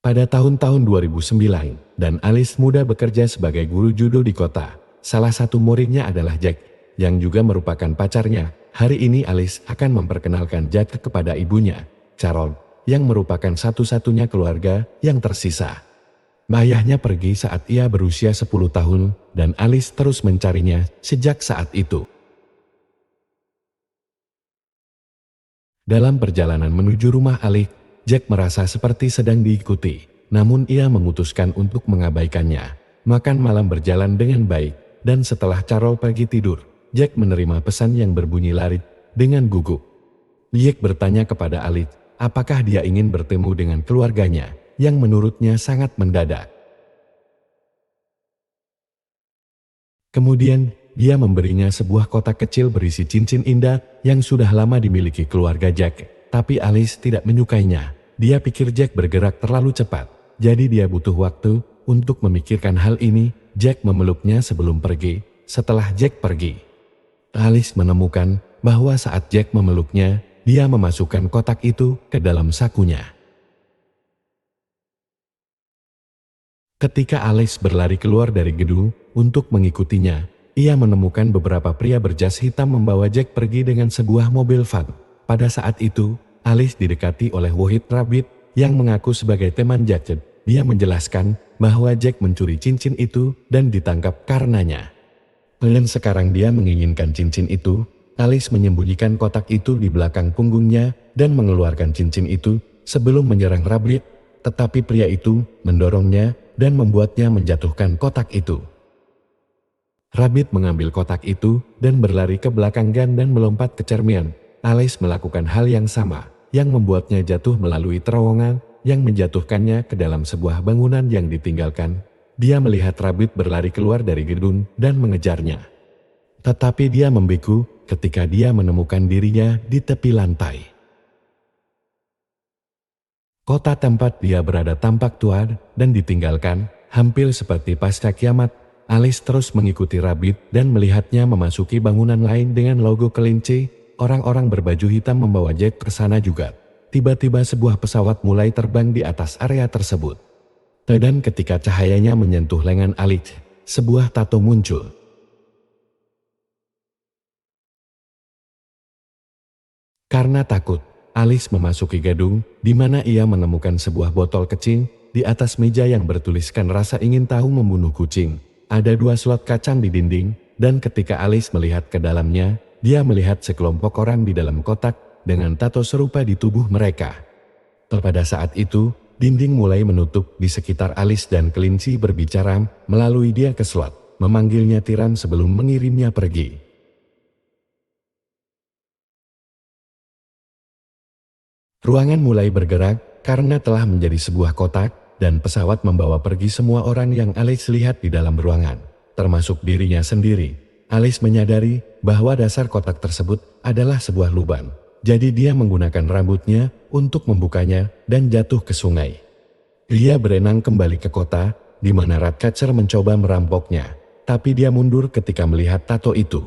Pada tahun-tahun 2009, dan Alice muda bekerja sebagai guru judo di kota. Salah satu muridnya adalah Jack, yang juga merupakan pacarnya. Hari ini Alice akan memperkenalkan Jack kepada ibunya, Carol, yang merupakan satu-satunya keluarga yang tersisa. Ayahnya pergi saat ia berusia 10 tahun, dan Alice terus mencarinya sejak saat itu. Dalam perjalanan menuju rumah Alice, Jack merasa seperti sedang diikuti, namun ia memutuskan untuk mengabaikannya. Makan malam berjalan dengan baik, dan setelah Carol pergi tidur, Jack menerima pesan yang berbunyi larit dengan gugup. Jack bertanya kepada Alice, apakah dia ingin bertemu dengan keluarganya, yang menurutnya sangat mendadak. Kemudian, dia memberinya sebuah kotak kecil berisi cincin indah yang sudah lama dimiliki keluarga Jack. Tapi Alice tidak menyukainya. Dia pikir Jack bergerak terlalu cepat, jadi dia butuh waktu untuk memikirkan hal ini. Jack memeluknya sebelum pergi. Setelah Jack pergi, Alice menemukan bahwa saat Jack memeluknya, dia memasukkan kotak itu ke dalam sakunya. Ketika Alice berlari keluar dari gedung untuk mengikutinya, ia menemukan beberapa pria berjas hitam membawa Jack pergi dengan sebuah mobil van. Pada saat itu, Alice didekati oleh Wahid Rabbit yang mengaku sebagai teman Jack. Dia menjelaskan bahwa Jack mencuri cincin itu dan ditangkap karenanya. Dan sekarang dia menginginkan cincin itu. Alice menyembunyikan kotak itu di belakang punggungnya dan mengeluarkan cincin itu sebelum menyerang Rabbit, tetapi pria itu mendorongnya dan membuatnya menjatuhkan kotak itu. Rabbit mengambil kotak itu dan berlari ke belakang Gun dan melompat ke cermian. Alice melakukan hal yang sama, yang membuatnya jatuh melalui terowongan yang menjatuhkannya ke dalam sebuah bangunan yang ditinggalkan. Dia melihat Rabbit berlari keluar dari gedung dan mengejarnya. Tetapi dia membeku ketika dia menemukan dirinya di tepi lantai. Kota tempat dia berada tampak tua dan ditinggalkan, hampir seperti pasca kiamat. Alice terus mengikuti Rabbit dan melihatnya memasuki bangunan lain dengan logo kelinci. Orang-orang berbaju hitam membawa Jack ke sana juga. Tiba-tiba sebuah pesawat mulai terbang di atas area tersebut. Dan ketika cahayanya menyentuh lengan Alice, sebuah tato muncul. Karena takut, Alice memasuki gedung, di mana ia menemukan sebuah botol kecil di atas meja yang bertuliskan rasa ingin tahu membunuh kucing. Ada 2 slot kacang di dinding, dan ketika Alice melihat ke dalamnya, dia melihat sekelompok orang di dalam kotak dengan tato serupa di tubuh mereka. Pada saat itu, dinding mulai menutup di sekitar Alice dan kelinci berbicara melalui dia ke slot, memanggilnya tiran sebelum mengirimnya pergi. Ruangan mulai bergerak karena telah menjadi sebuah kotak, dan pesawat membawa pergi semua orang yang Alice lihat di dalam ruangan, termasuk dirinya sendiri. Alice menyadari bahwa dasar kotak tersebut adalah sebuah lubang, jadi dia menggunakan rambutnya untuk membukanya dan jatuh ke sungai. Dia berenang kembali ke kota, di mana Ratcatcher mencoba merampoknya, tapi dia mundur ketika melihat tato itu.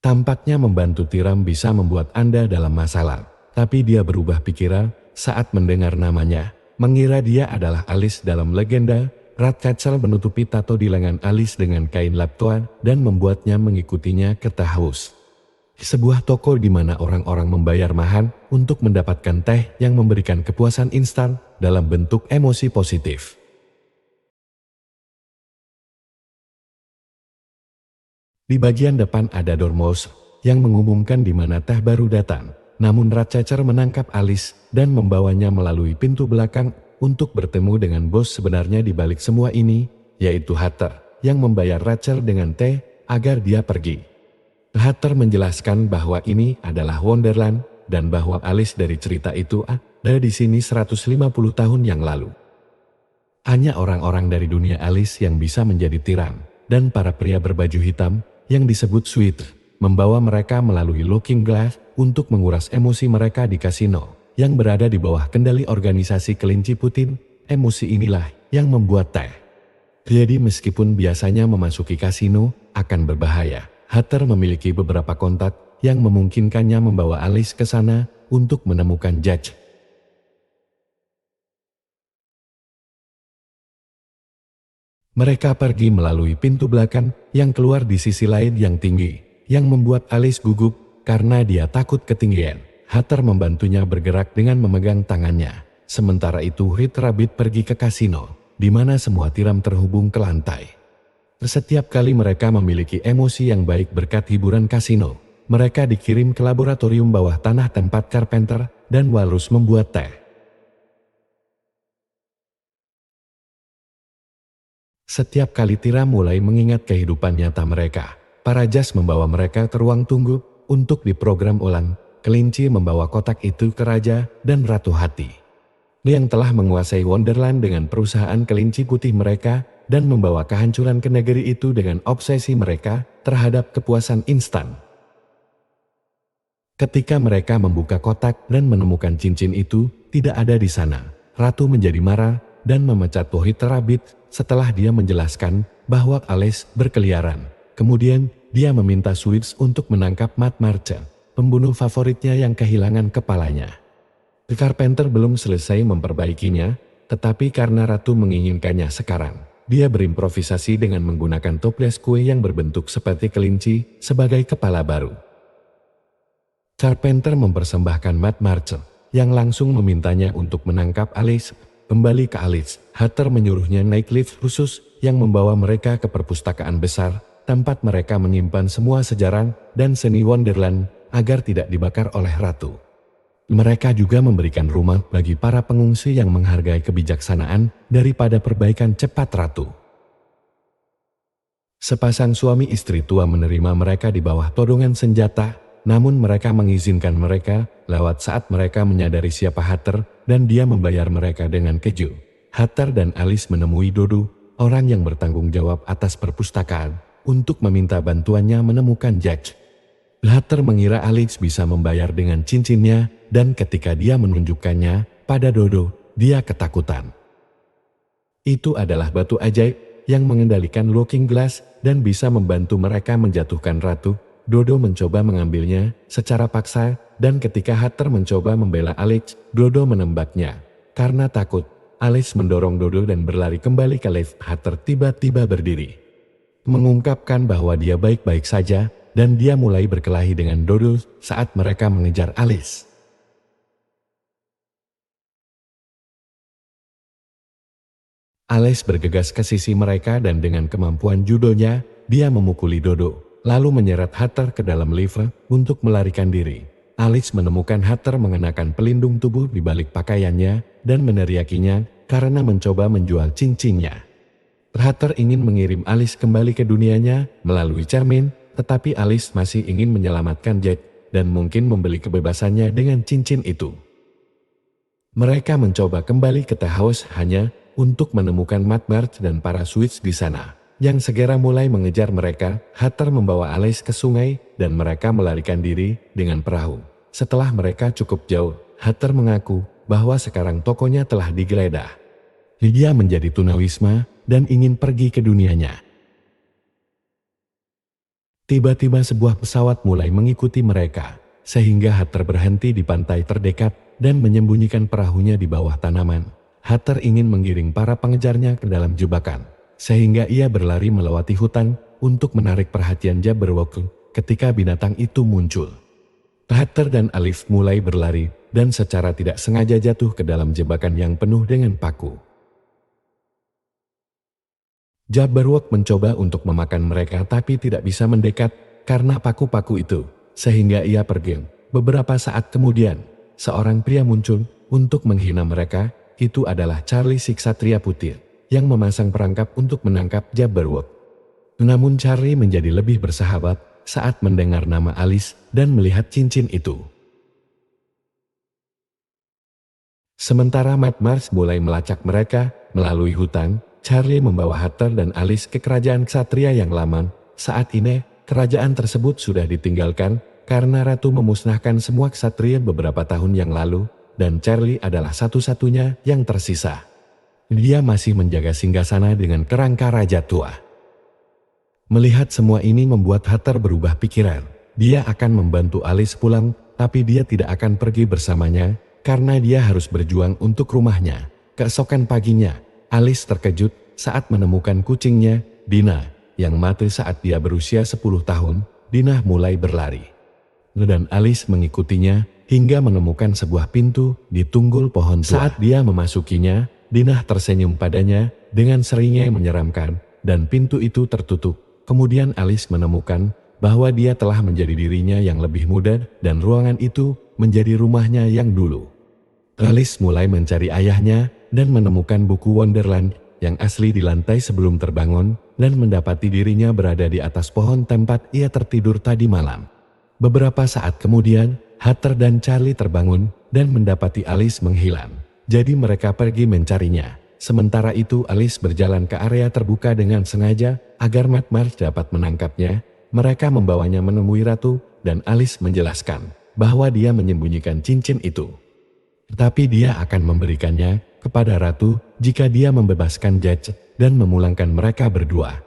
Tampaknya membantu tiram bisa membuat Anda dalam masalah, tapi dia berubah pikiran saat mendengar namanya, mengira dia adalah Alice dalam legenda. Ratcatcher menutupi tato di lengan Alice dengan kain lap tua dan membuatnya mengikutinya ke Tahouse, sebuah toko di mana orang-orang membayar mahal untuk mendapatkan teh yang memberikan kepuasan instan dalam bentuk emosi positif. Di bagian depan ada dormouse yang mengumumkan di mana teh baru datang. Namun Ratcatcher menangkap Alice dan membawanya melalui pintu belakang untuk bertemu dengan bos sebenarnya di balik semua ini, yaitu Hatter, yang membayar Rachel dengan teh agar dia pergi. Hatter menjelaskan bahwa ini adalah Wonderland dan bahwa Alice dari cerita itu ada di sini 150 tahun yang lalu. Hanya orang-orang dari dunia Alice yang bisa menjadi tiran, dan para pria berbaju hitam yang disebut Sweet membawa mereka melalui Looking Glass untuk menguras emosi mereka di kasino yang berada di bawah kendali organisasi kelinci Putin. Emosi inilah yang membuat teh. Jadi meskipun biasanya memasuki kasino akan berbahaya, Hatter memiliki beberapa kontak yang memungkinkannya membawa Alice ke sana untuk menemukan Judge. Mereka pergi melalui pintu belakang yang keluar di sisi lain yang tinggi, yang membuat Alice gugup karena dia takut ketinggian. Hatter membantunya bergerak dengan memegang tangannya. Sementara itu Red Rabbit pergi ke kasino, di mana semua tiram terhubung ke lantai. Setiap kali mereka memiliki emosi yang baik berkat hiburan kasino, mereka dikirim ke laboratorium bawah tanah tempat Carpenter dan Walrus membuat teh. Setiap kali tiram mulai mengingat kehidupan nyata mereka, para jas membawa mereka ke ruang tunggu untuk diprogram ulang. Kelinci membawa kotak itu ke Raja dan Ratu Hati, yang telah menguasai Wonderland dengan perusahaan kelinci putih mereka dan membawa kehancuran ke negeri itu dengan obsesi mereka terhadap kepuasan instan. Ketika mereka membuka kotak dan menemukan cincin itu tidak ada di sana, Ratu menjadi marah dan memecat White Rabbit setelah dia menjelaskan bahwa Alice berkeliaran. Kemudian dia meminta Switch untuk menangkap Matt Marcher, pembunuh favoritnya yang kehilangan kepalanya. Carpenter belum selesai memperbaikinya, tetapi karena Ratu menginginkannya sekarang, dia berimprovisasi dengan menggunakan toples kue yang berbentuk seperti kelinci sebagai kepala baru. Carpenter mempersembahkan Matt Marcher, yang langsung memintanya untuk menangkap Alice. Kembali ke Alice, Hatter menyuruhnya naik lift khusus yang membawa mereka ke perpustakaan besar, tempat mereka menyimpan semua sejarah dan seni Wonderland agar tidak dibakar oleh Ratu. Mereka juga memberikan rumah bagi para pengungsi yang menghargai kebijaksanaan daripada perbaikan cepat Ratu. Sepasang suami istri tua menerima mereka di bawah todongan senjata, namun mereka mengizinkan mereka lewat saat mereka menyadari siapa Hatter dan dia membayar mereka dengan keju. Hatter dan Alice menemui Dodo, orang yang bertanggung jawab atas perpustakaan, untuk meminta bantuannya menemukan Jack. Hatter mengira Alice bisa membayar dengan cincinnya dan ketika dia menunjukkannya pada Dodo, dia ketakutan. Itu adalah batu ajaib yang mengendalikan Looking Glass dan bisa membantu mereka menjatuhkan Ratu. Dodo mencoba mengambilnya secara paksa dan ketika Hatter mencoba membela Alice, Dodo menembaknya. Karena takut, Alice mendorong Dodo dan berlari kembali ke lift. Hatter tiba-tiba berdiri, mengungkapkan bahwa dia baik-baik saja dan dia mulai berkelahi dengan Dodo saat mereka mengejar Alice. Alice bergegas ke sisi mereka dan dengan kemampuan judonya, dia memukuli Dodo, lalu menyeret Hatter ke dalam lift untuk melarikan diri. Alice menemukan Hatter mengenakan pelindung tubuh di balik pakaiannya dan meneriakinya karena mencoba menjual cincinnya. Hatter ingin mengirim Alice kembali ke dunianya melalui cermin, tetapi Alice masih ingin menyelamatkan Jack dan mungkin membeli kebebasannya dengan cincin itu. Mereka mencoba kembali ke The House hanya untuk menemukan Matt March dan para Switch di sana, yang segera mulai mengejar mereka. Hatter membawa Alice ke sungai dan mereka melarikan diri dengan perahu. Setelah mereka cukup jauh, Hatter mengaku bahwa sekarang tokonya telah digeledah. Dia menjadi tunawisma dan ingin pergi ke dunianya. Tiba-tiba sebuah pesawat mulai mengikuti mereka, sehingga Hatter berhenti di pantai terdekat dan menyembunyikan perahunya di bawah tanaman. Hatter ingin menggiring para pengejarnya ke dalam jebakan, sehingga ia berlari melewati hutan untuk menarik perhatian Jabberwock ketika binatang itu muncul. Hatter dan Alice mulai berlari dan secara tidak sengaja jatuh ke dalam jebakan yang penuh dengan paku. Jabberwock mencoba untuk memakan mereka tapi tidak bisa mendekat karena paku-paku itu, sehingga ia pergi. Beberapa saat kemudian, seorang pria muncul untuk menghina mereka. Itu adalah Charlie si Ksatria Putih yang memasang perangkap untuk menangkap Jabberwock. Namun Charlie menjadi lebih bersahabat saat mendengar nama Alice dan melihat cincin itu. Sementara Matt Marsh mulai melacak mereka melalui hutan, Charlie membawa Hatter dan Alice ke kerajaan Ksatria yang lama. Saat ini, kerajaan tersebut sudah ditinggalkan karena Ratu memusnahkan semua Ksatria beberapa tahun yang lalu, dan Charlie adalah satu-satunya yang tersisa. Dia masih menjaga singgasana dengan kerangka raja tua. Melihat semua ini membuat Hatter berubah pikiran. Dia akan membantu Alice pulang, tapi dia tidak akan pergi bersamanya karena dia harus berjuang untuk rumahnya. Keesokan paginya, Alice terkejut saat menemukan kucingnya, Dina, yang mati saat dia berusia 10 tahun, Dina mulai berlari. Dan Alice mengikutinya hingga menemukan sebuah pintu di tunggul pohon tua. Saat dia memasukinya, Dina tersenyum padanya dengan seringnya menyeramkan dan pintu itu tertutup. Kemudian Alice menemukan bahwa dia telah menjadi dirinya yang lebih muda dan ruangan itu menjadi rumahnya yang dulu. Alice mulai mencari ayahnya dan menemukan buku Wonderland yang asli di lantai sebelum terbangun dan mendapati dirinya berada di atas pohon tempat ia tertidur tadi malam. Beberapa saat kemudian, Hunter dan Charlie terbangun dan mendapati Alice menghilang. Jadi mereka pergi mencarinya. Sementara itu Alice berjalan ke area terbuka dengan sengaja agar Matt Marsh dapat menangkapnya. Mereka membawanya menemui Ratu dan Alice menjelaskan bahwa dia menyembunyikan cincin itu. Tetapi dia akan memberikannya kepada Ratu jika dia membebaskan Jack dan memulangkan mereka berdua.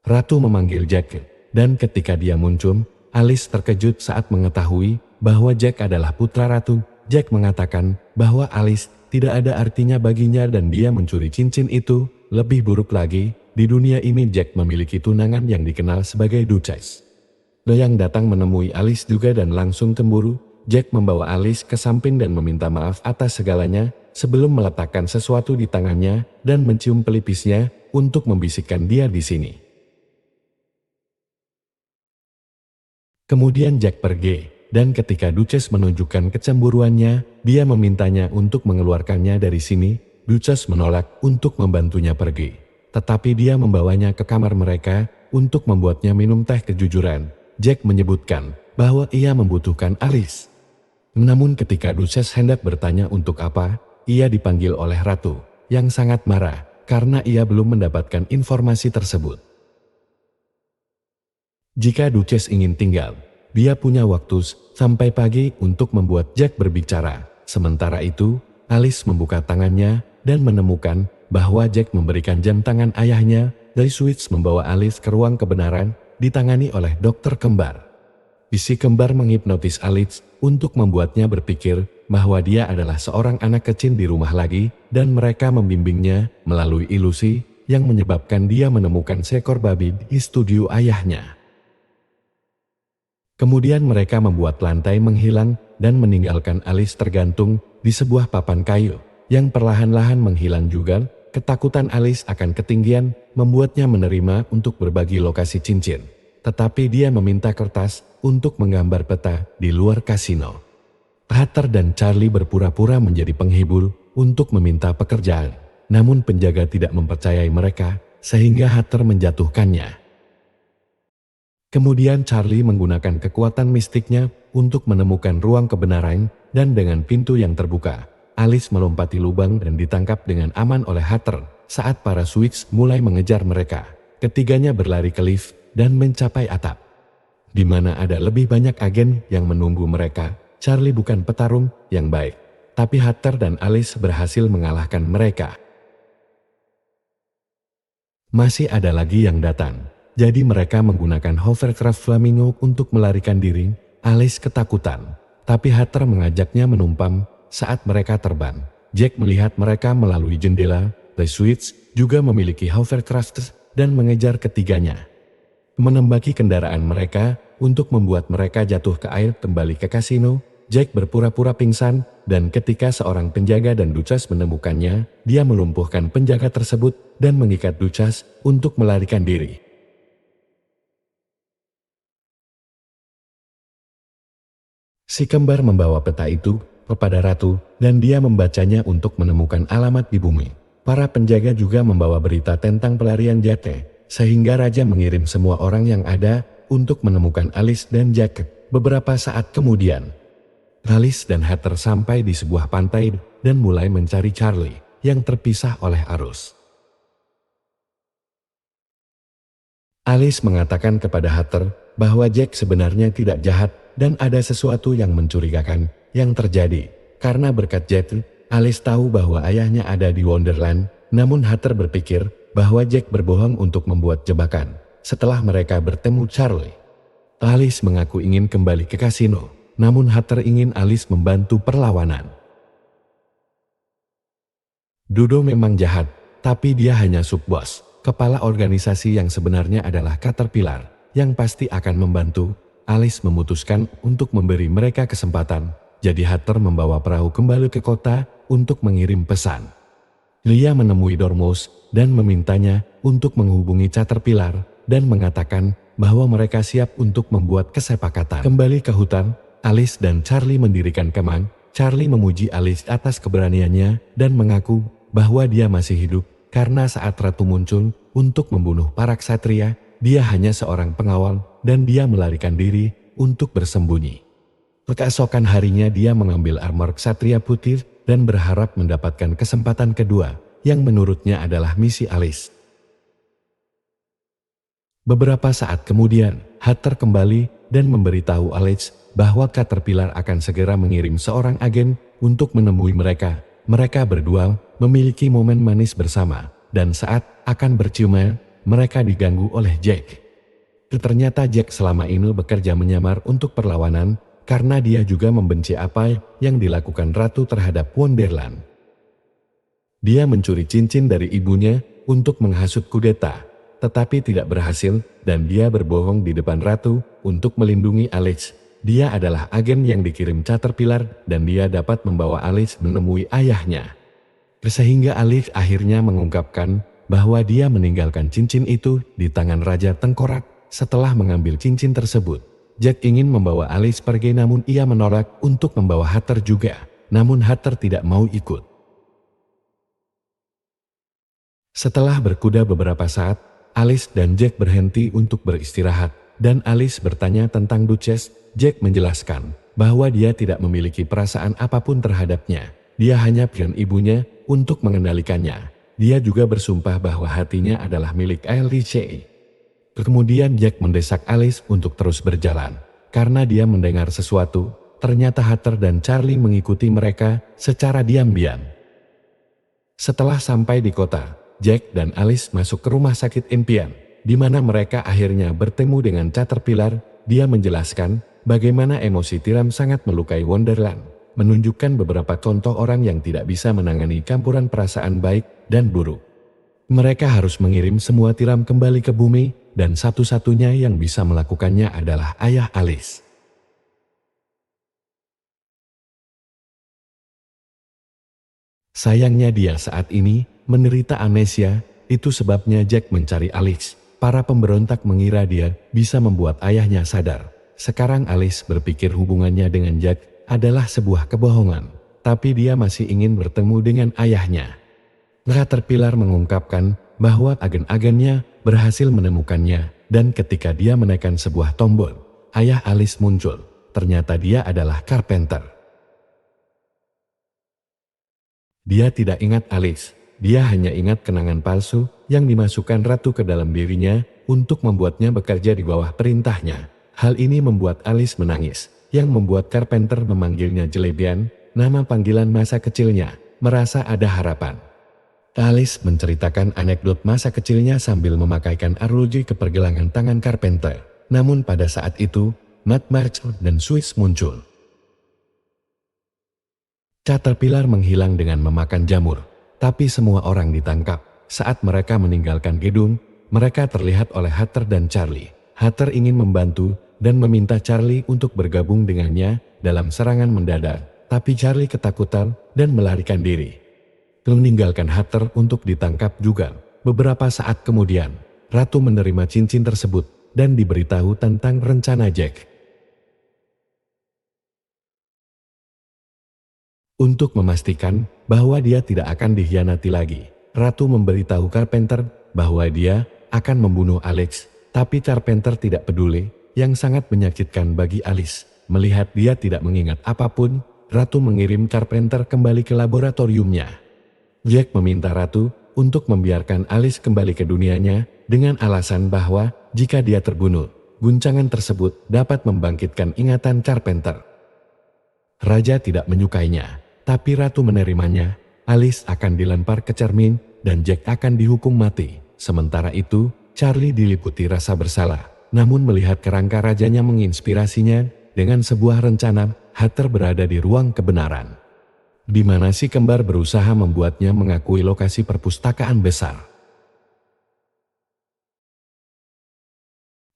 Ratu memanggil Jack dan ketika dia muncul, Alice terkejut saat mengetahui bahwa Jack adalah putra Ratu. Jack mengatakan bahwa Alice tidak ada artinya baginya dan dia mencuri cincin itu. Lebih buruk lagi, di dunia ini Jack memiliki tunangan yang dikenal sebagai Duchess. Yang datang menemui Alice juga dan langsung cemburu. Jack membawa Alice ke samping dan meminta maaf atas segalanya sebelum meletakkan sesuatu di tangannya dan mencium pelipisnya untuk membisikkan dia di sini. Kemudian Jack pergi, dan ketika Duchess menunjukkan kecemburuannya, dia memintanya untuk mengeluarkannya dari sini. Duchess menolak untuk membantunya pergi, tetapi dia membawanya ke kamar mereka untuk membuatnya minum teh kejujuran. Jack menyebutkan bahwa ia membutuhkan Alice. Namun ketika Duchess hendak bertanya untuk apa, ia dipanggil oleh Ratu, yang sangat marah karena ia belum mendapatkan informasi tersebut. Jika Duchess ingin tinggal, dia punya waktu sampai pagi untuk membuat Jack berbicara. Sementara itu, Alice membuka tangannya dan menemukan bahwa Jack memberikan jam tangan ayahnya. Dari Switch membawa Alice ke ruang kebenaran, ditangani oleh dokter kembar. Si kembar menghipnotis Alice untuk membuatnya berpikir bahwa dia adalah seorang anak kecil di rumah lagi dan mereka membimbingnya melalui ilusi yang menyebabkan dia menemukan seekor babi di studio ayahnya. Kemudian mereka membuat lantai menghilang dan meninggalkan Alice tergantung di sebuah papan kayu yang perlahan-lahan menghilang juga. Ketakutan Alice akan ketinggian membuatnya menerima untuk berbagi lokasi cincin. Tetapi dia meminta kertas untuk menggambar peta di luar kasino. Hunter dan Charlie berpura-pura menjadi penghibur untuk meminta pekerjaan. Namun penjaga tidak mempercayai mereka sehingga Hunter menjatuhkannya. Kemudian Charlie menggunakan kekuatan mistiknya untuk menemukan ruang kebenaran dan dengan pintu yang terbuka, Alice melompati lubang dan ditangkap dengan aman oleh Hunter saat para Switch mulai mengejar mereka. Ketiganya berlari ke lift dan mencapai atap, di mana ada lebih banyak agen yang menunggu mereka. Charlie bukan petarung yang baik, tapi Hunter dan Alice berhasil mengalahkan mereka. Masih ada lagi yang datang, jadi mereka menggunakan hovercraft flamingo untuk melarikan diri. Alice ketakutan, tapi Hunter mengajaknya menumpang. Saat mereka terbang, Jack melihat mereka melalui jendela. The Switch juga memiliki hovercraft dan mengejar ketiganya, menembaki kendaraan mereka untuk membuat mereka jatuh ke air. Kembali ke kasino, Jack berpura-pura pingsan dan ketika seorang penjaga dan Duchess menemukannya, dia melumpuhkan penjaga tersebut dan mengikat Duchess untuk melarikan diri. Si kembar membawa peta itu kepada Ratu dan dia membacanya untuk menemukan alamat di bumi. Para penjaga juga membawa berita tentang pelarian Jate, sehingga Raja mengirim semua orang yang ada untuk menemukan Alice dan Jack. Beberapa saat kemudian, Alice dan Hunter sampai di sebuah pantai dan mulai mencari Charlie yang terpisah oleh arus. Alice mengatakan kepada Hunter bahwa Jack sebenarnya tidak jahat dan ada sesuatu yang mencurigakan yang terjadi. Karena berkat Jack, Alice tahu bahwa ayahnya ada di Wonderland, namun Hunter berpikir bahwa Jack berbohong untuk membuat jebakan. Setelah mereka bertemu Charlie, Alice mengaku ingin kembali ke kasino, namun Hunter ingin Alice membantu perlawanan. Dodo memang jahat, tapi dia hanya sub-bos. Kepala organisasi yang sebenarnya adalah Caterpillar, yang pasti akan membantu. Alice memutuskan untuk memberi mereka kesempatan. Jadi Hatter membawa perahu kembali ke kota untuk mengirim pesan. Lia menemui Dormouse dan memintanya untuk menghubungi Caterpillar dan mengatakan bahwa mereka siap untuk membuat kesepakatan. Kembali ke hutan, Alice dan Charlie mendirikan kemah. Charlie memuji Alice atas keberaniannya dan mengaku bahwa dia masih hidup karena saat ratu muncul untuk membunuh para ksatria, dia hanya seorang pengawal dan dia melarikan diri untuk bersembunyi. Keesokan harinya dia mengambil armor ksatria putih dan berharap mendapatkan kesempatan kedua yang menurutnya adalah misi Alice. Beberapa saat kemudian, Hatter kembali dan memberitahu Alice bahwa Caterpillar akan segera mengirim seorang agen untuk menemui mereka. Mereka berdua memiliki momen manis bersama, dan saat akan berciuman, mereka diganggu oleh Jack. Ternyata Jack selama ini bekerja menyamar untuk perlawanan, karena dia juga membenci apa yang dilakukan ratu terhadap Wonderland. Dia mencuri cincin dari ibunya untuk menghasut kudeta, tetapi tidak berhasil, dan dia berbohong di depan ratu untuk melindungi Alice. Dia adalah agen yang dikirim Caterpillar dan dia dapat membawa Alice menemui ayahnya. Sehingga Alice akhirnya mengungkapkan bahwa dia meninggalkan cincin itu di tangan Raja Tengkorak setelah mengambil cincin tersebut. Jack ingin membawa Alice pergi namun ia menolak untuk membawa Hatter juga. Namun Hatter tidak mau ikut. Setelah berkuda beberapa saat, Alice dan Jack berhenti untuk beristirahat. Dan Alice bertanya tentang Duchess. Jack menjelaskan bahwa dia tidak memiliki perasaan apapun terhadapnya. Dia hanya pion ibunya untuk mengendalikannya. Dia juga bersumpah bahwa hatinya adalah milik Alice. Kemudian Jack mendesak Alice untuk terus berjalan. Karena dia mendengar sesuatu, ternyata Hatter dan Charlie mengikuti mereka secara diam-diam. Setelah sampai di kota, Jack dan Alice masuk ke rumah sakit impian, di mana mereka akhirnya bertemu dengan Caterpillar. Dia menjelaskan bagaimana emosi tiram sangat melukai Wonderland, menunjukkan beberapa contoh orang yang tidak bisa menangani campuran perasaan baik dan buruk. Mereka harus mengirim semua tiram kembali ke bumi, dan satu-satunya yang bisa melakukannya adalah ayah Alice. Sayangnya dia saat ini menderita amnesia, itu sebabnya Jack mencari Alice. Para pemberontak mengira dia bisa membuat ayahnya sadar. Sekarang Alice berpikir hubungannya dengan Jack adalah sebuah kebohongan, tapi dia masih ingin bertemu dengan ayahnya. Caterpillar mengungkapkan bahwa agen-agennya berhasil menemukannya, dan ketika dia menekan sebuah tombol, ayah Alice muncul. Ternyata dia adalah Carpenter. Dia tidak ingat Alice, dia hanya ingat kenangan palsu yang dimasukkan ratu ke dalam dirinya untuk membuatnya bekerja di bawah perintahnya. Hal ini membuat Alice menangis, yang membuat Carpenter memanggilnya Jelebian, nama panggilan masa kecilnya, merasa ada harapan. Alice menceritakan anekdot masa kecilnya sambil memakaikan arloji ke pergelangan tangan Carpenter. Namun pada saat itu, Matt March dan Swiss muncul. Caterpillar menghilang dengan memakan jamur, tapi semua orang ditangkap. Saat mereka meninggalkan gedung, mereka terlihat oleh Hatter dan Charlie. Hatter ingin membantu dan meminta Charlie untuk bergabung dengannya dalam serangan mendadak, tapi Charlie ketakutan dan melarikan diri. Meninggalkan Hatter untuk ditangkap juga. Beberapa saat kemudian, Ratu menerima cincin tersebut dan diberitahu tentang rencana Jack. Untuk memastikan bahwa dia tidak akan dikhianati lagi, Ratu memberitahu Carpenter bahwa dia akan membunuh Alex, tapi Carpenter tidak peduli, yang sangat menyakitkan bagi Alice. Melihat dia tidak mengingat apapun, Ratu mengirim Carpenter kembali ke laboratoriumnya. Jack meminta Ratu untuk membiarkan Alice kembali ke dunianya dengan alasan bahwa jika dia terbunuh, guncangan tersebut dapat membangkitkan ingatan Carpenter. Raja tidak menyukainya, tapi Ratu menerimanya. Alice akan dilempar ke cermin dan Jack akan dihukum mati. Sementara itu, Charlie diliputi rasa bersalah. Namun melihat kerangka rajanya menginspirasinya dengan sebuah rencana, Hatter berada di ruang kebenaran. di mana si kembar berusaha membuatnya mengakui lokasi perpustakaan besar.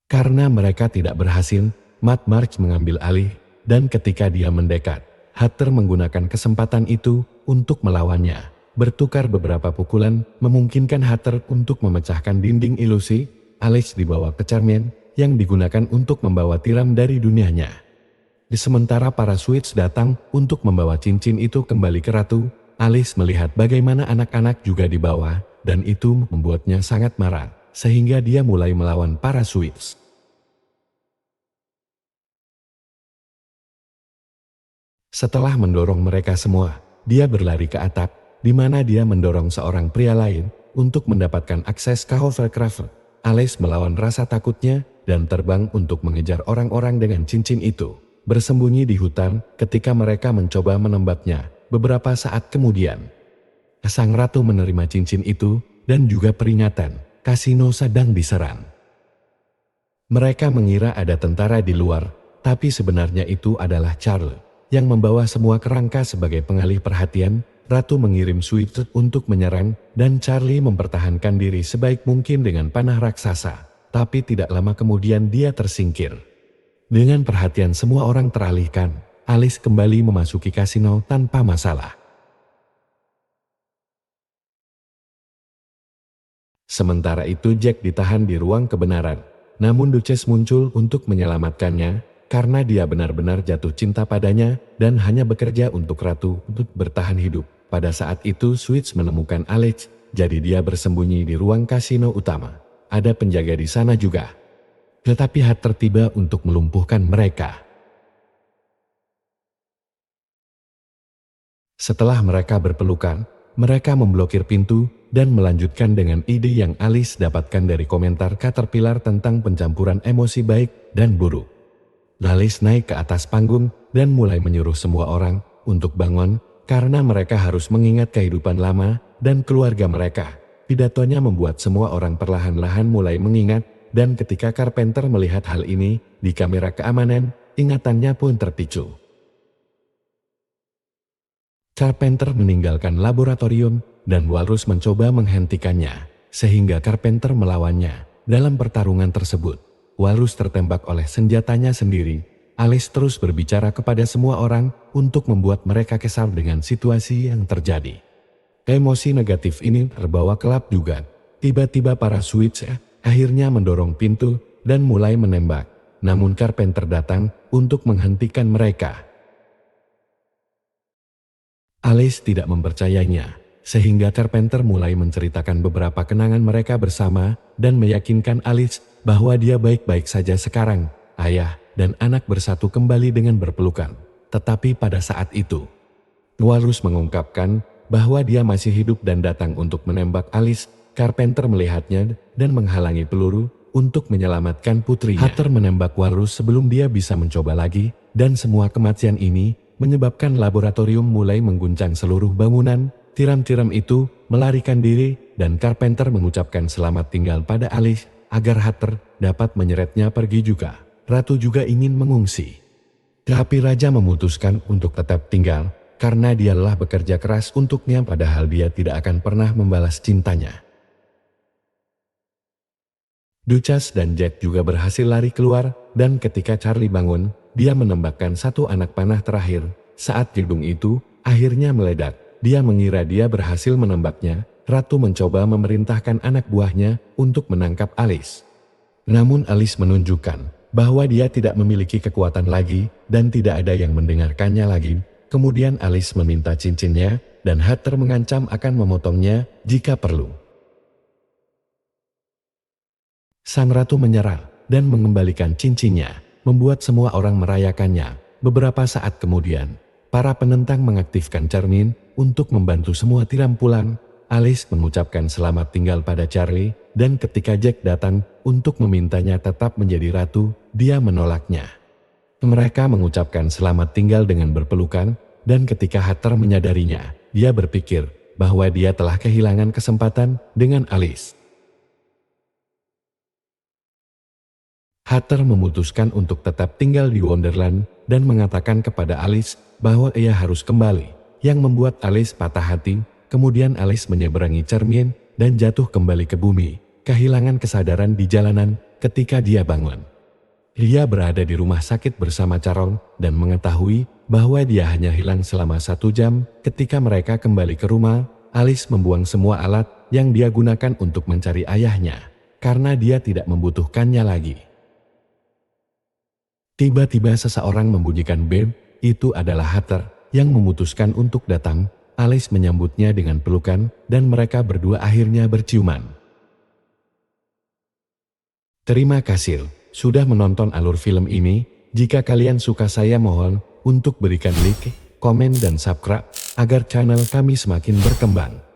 Karena mereka tidak berhasil, Matt March mengambil alih, dan ketika dia mendekat, Hatter menggunakan kesempatan itu untuk melawannya. Bertukar beberapa pukulan memungkinkan Hatter untuk memecahkan dinding ilusi. Alex dibawa ke cermin yang digunakan untuk membawa tiram dari dunianya. Di sementara para Switch datang untuk membawa cincin itu kembali ke Ratu, Alice melihat bagaimana anak-anak juga dibawa, dan itu membuatnya sangat marah, sehingga dia mulai melawan para Switch. Setelah mendorong mereka semua, dia berlari ke atap, di mana dia mendorong seorang pria lain untuk mendapatkan akses ke Hovercraft. Alice melawan rasa takutnya dan terbang untuk mengejar orang-orang dengan cincin itu. Bersembunyi di hutan ketika mereka mencoba menembaknya. Beberapa saat kemudian, sang ratu menerima cincin itu dan juga peringatan, kasino sedang diserang. Mereka mengira ada tentara di luar, tapi sebenarnya itu adalah Charles yang membawa semua kerangka sebagai pengalih perhatian. Ratu mengirim Switch untuk menyerang dan Charlie mempertahankan diri sebaik mungkin dengan panah raksasa, tapi tidak lama kemudian dia tersingkir. Dengan perhatian semua orang teralihkan, Alice kembali memasuki kasino tanpa masalah. Sementara itu Jack ditahan di ruang kebenaran, namun Duchess muncul untuk menyelamatkannya, karena dia benar-benar jatuh cinta padanya dan hanya bekerja untuk Ratu untuk bertahan hidup. Pada saat itu Switch menemukan Alex, jadi dia bersembunyi di ruang kasino utama. Ada penjaga di sana juga. Tetapi Hatter tiba untuk melumpuhkan mereka. Setelah mereka berpelukan, mereka memblokir pintu dan melanjutkan dengan ide yang Alice dapatkan dari komentar Caterpillar tentang pencampuran emosi baik dan buruk. Alice naik ke atas panggung dan mulai menyuruh semua orang untuk bangun karena mereka harus mengingat kehidupan lama dan keluarga mereka. Pidatonya membuat semua orang perlahan-lahan mulai mengingat, dan ketika Carpenter melihat hal ini di kamera keamanan, ingatannya pun terpicu. Carpenter meninggalkan laboratorium dan Walrus mencoba menghentikannya, sehingga Carpenter melawannya. Dalam pertarungan tersebut, Walrus tertembak oleh senjatanya sendiri. Alice terus berbicara kepada semua orang untuk membuat mereka kesal dengan situasi yang terjadi. Emosi negatif ini terbawa kelab juga. Tiba-tiba para Switch akhirnya mendorong pintu dan mulai menembak. Namun Carpenter datang untuk menghentikan mereka. Alice tidak mempercayainya, sehingga Carpenter mulai menceritakan beberapa kenangan mereka bersama dan meyakinkan Alice bahwa dia baik-baik saja sekarang. Ayah dan anak bersatu kembali dengan berpelukan. Tetapi pada saat itu, Walrus mengungkapkan bahwa dia masih hidup dan datang untuk menembak Alice. Carpenter melihatnya dan menghalangi peluru untuk menyelamatkan putrinya. Hatter menembak Walrus sebelum dia bisa mencoba lagi, dan semua kematian ini menyebabkan laboratorium mulai mengguncang seluruh bangunan. Tiram-tiram itu melarikan diri dan Carpenter mengucapkan selamat tinggal pada Alice agar Hatter dapat menyeretnya pergi juga. Ratu juga ingin mengungsi. Tapi Raja memutuskan untuk tetap tinggal karena dia lelah bekerja keras untuknya, padahal dia tidak akan pernah membalas cintanya. Duchess dan Jack juga berhasil lari keluar, dan ketika Charlie bangun, dia menembakkan satu anak panah terakhir. Saat gedung itu akhirnya meledak, dia mengira dia berhasil menembaknya. Ratu mencoba memerintahkan anak buahnya untuk menangkap Alice. Namun Alice menunjukkan bahwa dia tidak memiliki kekuatan lagi dan tidak ada yang mendengarkannya lagi. Kemudian Alice meminta cincinnya dan Hatter mengancam akan memotongnya jika perlu. Sang ratu menyerah dan mengembalikan cincinnya, membuat semua orang merayakannya. Beberapa saat kemudian, para penentang mengaktifkan cermin untuk membantu semua tiram pulang. Alice mengucapkan selamat tinggal pada Charlie, dan ketika Jack datang untuk memintanya tetap menjadi ratu, dia menolaknya. Mereka mengucapkan selamat tinggal dengan berpelukan, dan ketika Hatter menyadarinya, dia berpikir bahwa dia telah kehilangan kesempatan dengan Alice. Hatter memutuskan untuk tetap tinggal di Wonderland dan mengatakan kepada Alice bahwa ia harus kembali. yang membuat Alice patah hati. Kemudian Alice menyeberangi cermin dan jatuh kembali ke bumi, kehilangan kesadaran di jalanan. Ketika dia bangun, dia berada di rumah sakit bersama Carol dan mengetahui bahwa dia hanya hilang selama 1 jam. Ketika mereka kembali ke rumah, Alice membuang semua alat yang dia gunakan untuk mencari ayahnya, karena dia tidak membutuhkannya lagi. Tiba-tiba seseorang membunyikan bel. Itu adalah Hatter yang memutuskan untuk datang. Alice menyambutnya dengan pelukan dan mereka berdua akhirnya berciuman. Terima kasih sudah menonton alur film ini. Jika kalian suka, saya mohon untuk berikan like, komen dan subscribe agar channel kami semakin berkembang.